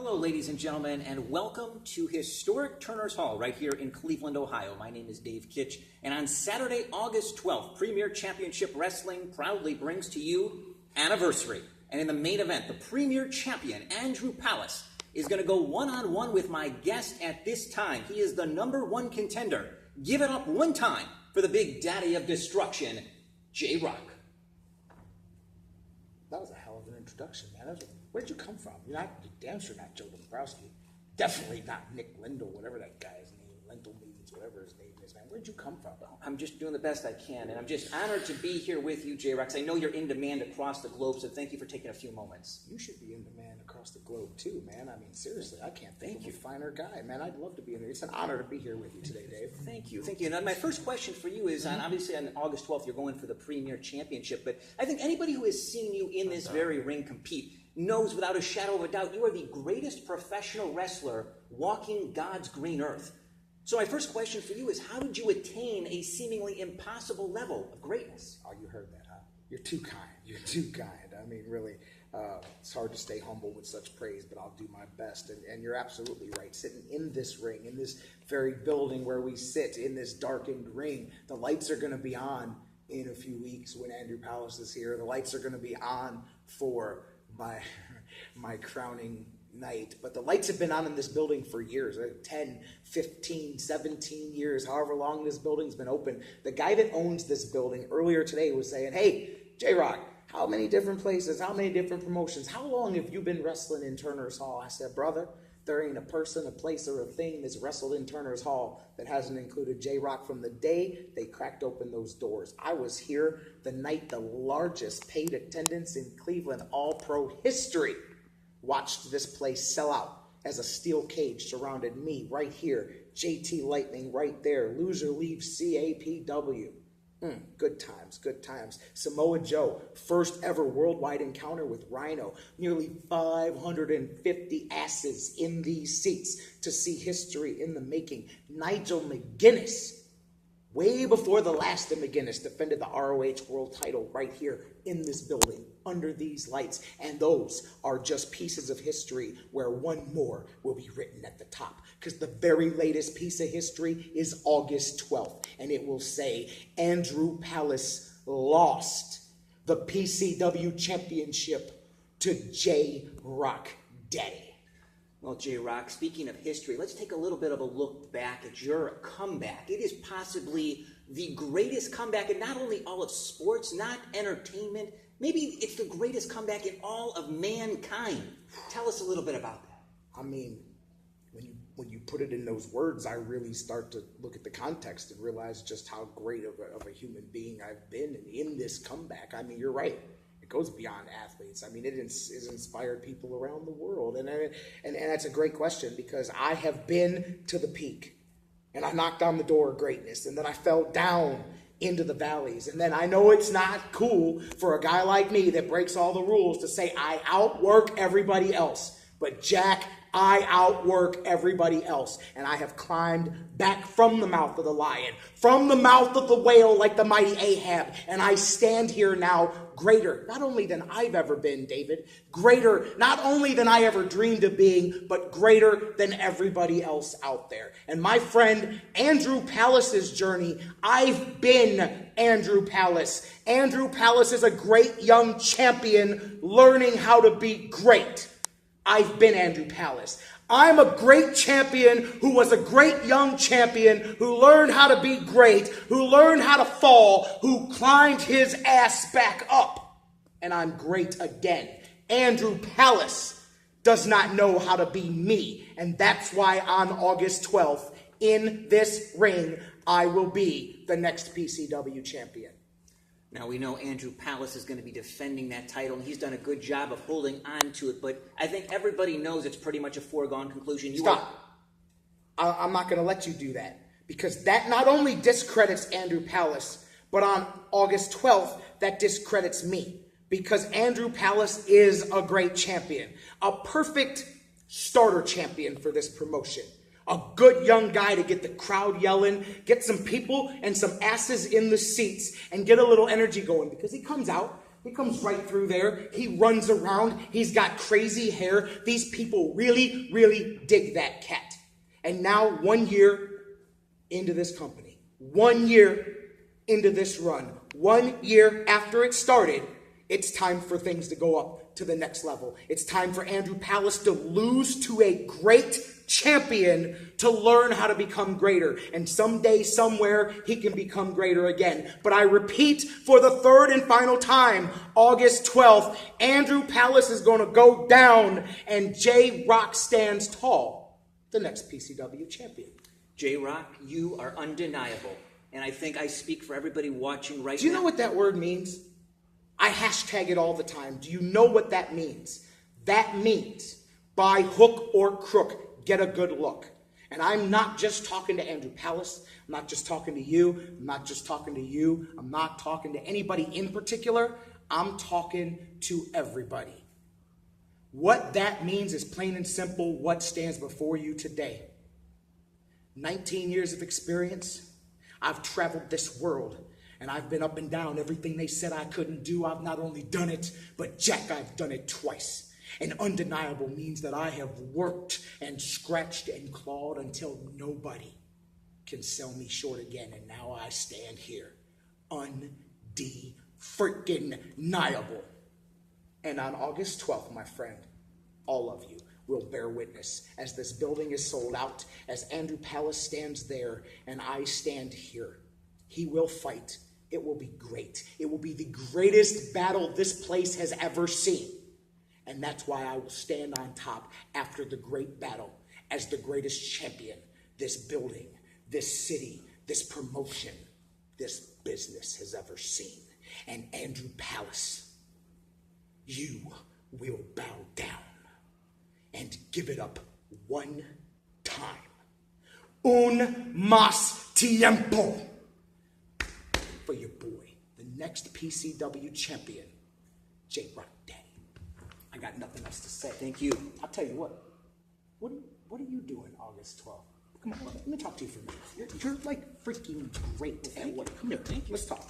Hello, ladies and gentlemen, and welcome to historic Turner's Hall right here in Cleveland, Ohio. My name is Dave Kitch, and on Saturday, August 12th, Premier Championship Wrestling proudly brings to you Anniversary. And in the main event, the Premier Champion, Andrew Palace, is going to go one-on-one with my guest at this time. He is the #1 contender. Give it up one time for the big daddy of destruction, J-Rocc. That was a hell of an introduction, man. Where'd you come from? You're damn sure not Joe Dombrowski. Definitely not Nick Lindell, whatever that guy's name, Lindell means whatever his name is, man. Where'd you come from? I'm just doing the best I can, and I'm just honored to be here with you, J-Rocc. I know you're in demand across the globe, so thank you for taking a few moments. You should be in demand across the globe, too, man. I mean, seriously, I can't think of a finer guy, man. I'd love to be in there. It's an honor to be here with you today, Dave. Thank you. Thank you. And my first question for you is, obviously on August 12th, you're going for the Premier Championship, but I think anybody who has seen you in this very ring compete knows without a shadow of a doubt you are the greatest professional wrestler walking God's green earth. So my first question for you is, how did you attain a seemingly impossible level of greatness? Oh, you heard that, huh? You're too kind. You're too kind. I mean, really, it's hard to stay humble with such praise, but I'll do my best. And you're absolutely right. Sitting in this ring, in this very building where we sit, in this darkened ring, the lights are going to be on in a few weeks when Andrew Palace is here. The lights are going to be on for my crowning night. But the lights have been on in this building for years, 10, 15, 17 years, however long this building's been open. The guy that owns this building earlier today was saying, hey, J-Rocc, how many different places, how many different promotions, how long have you been wrestling in Turner's Hall? I said, brother, there ain't a person, a place, or a thing that's wrestled in Turner's Hall that hasn't included J-Rocc from the day they cracked open those doors. I was here the night the largest paid attendance in Cleveland All-Pro history watched this place sell out as a steel cage surrounded me right here. JT Lightning right there. Loser leaves CAPW. Good times, good times. Samoa Joe, first ever worldwide encounter with Rhino. Nearly 550 asses in these seats to see history in the making. Nigel McGuinness, way before the last of McGuinness, defended the ROH world title right here in this building under these lights. And those are just pieces of history where one more will be written at the top. Because the very latest piece of history is August 12th. And it will say, Andrew Palace lost the PCW Championship to J-Rocc Daddy. Well, J-Rocc, speaking of history, let's take a little bit of a look back at your comeback. It is possibly the greatest comeback in not only all of sports, not entertainment, maybe it's the greatest comeback in all of mankind. Tell us a little bit about that. I mean, when you put it in those words, I really start to look at the context and realize just how great of a human being I've been in this comeback. I mean, you're right. It goes beyond athletes. I mean, it has inspired people around the world. And that's a great question because I have been to the peak. And I knocked on the door of greatness. And then I fell down into the valleys. And then I know it's not cool for a guy like me that breaks all the rules to say I outwork everybody else. But Jack, I outwork everybody else. And I have climbed back from the mouth of the lion, from the mouth of the whale like the mighty Ahab. And I stand here now greater, not only than I've ever been, David, greater, not only than I ever dreamed of being, but greater than everybody else out there. And my friend, Andrew Palace's journey, I've been Andrew Palace. Andrew Palace is a great young champion learning how to be great. I've been Andrew Palace. I'm a great champion who was a great young champion who learned how to be great, who learned how to fall, who climbed his ass back up. And I'm great again. Andrew Palace does not know how to be me. And that's why on August 12th, in this ring, I will be the next PCW champion. Now, we know Andrew Palace is going to be defending that title, and he's done a good job of holding on to it, but I think everybody knows it's pretty much a foregone conclusion. Stop. I'm not going to let you do that, because that not only discredits Andrew Palace, but on August 12th, that discredits me, because Andrew Palace is a great champion, a perfect starter champion for this promotion. A good young guy to get the crowd yelling, get some people and some asses in the seats, and get a little energy going. Because he comes out He comes right through there. He runs around. He's got crazy hair. These people really, really dig that cat. And now 1 year into this company, 1 year into this run, 1 year after it started, it's time for things to go up to the next level. It's time for Andrew Palace to lose to a great champion to learn how to become greater. And someday, somewhere, he can become greater again. But I repeat for the third and final time, August 12th, Andrew Palace is going to go down and J-Rocc stands tall, the next PCW champion. J-Rocc, you are undeniable. And I think I speak for everybody watching right now. Do you know what that word means? I hashtag it all the time. Do you know what that means? That means, by hook or crook, get a good look. And I'm not just talking to Andrew Palace. I'm not just talking to you. I'm not just talking to you. I'm not talking to anybody in particular. I'm talking to everybody. What that means is plain and simple what stands before you today. 19 years of experience. I've traveled this world. And I've been up and down. Everything they said I couldn't do, I've not only done it, but Jack, I've done it twice. And undeniable means that I have worked and scratched and clawed until nobody can sell me short again. And now I stand here, undefreaking-niable. And on August 12th, my friend, all of you will bear witness as this building is sold out, as Andrew Palace stands there and I stand here. He will fight. It will be great. It will be the greatest battle this place has ever seen. And that's why I will stand on top after the great battle as the greatest champion this building, this city, this promotion, this business has ever seen. And Andrew Palace, you will bow down and give it up one time. Un más tiempo. For your boy, the next PCW champion, J-Rocc Day. I got nothing else to say. Thank you. I'll tell you what are you doing August 12th? Come on, let me talk to you for a minute. You're like freaking great at what. Come here, let's talk.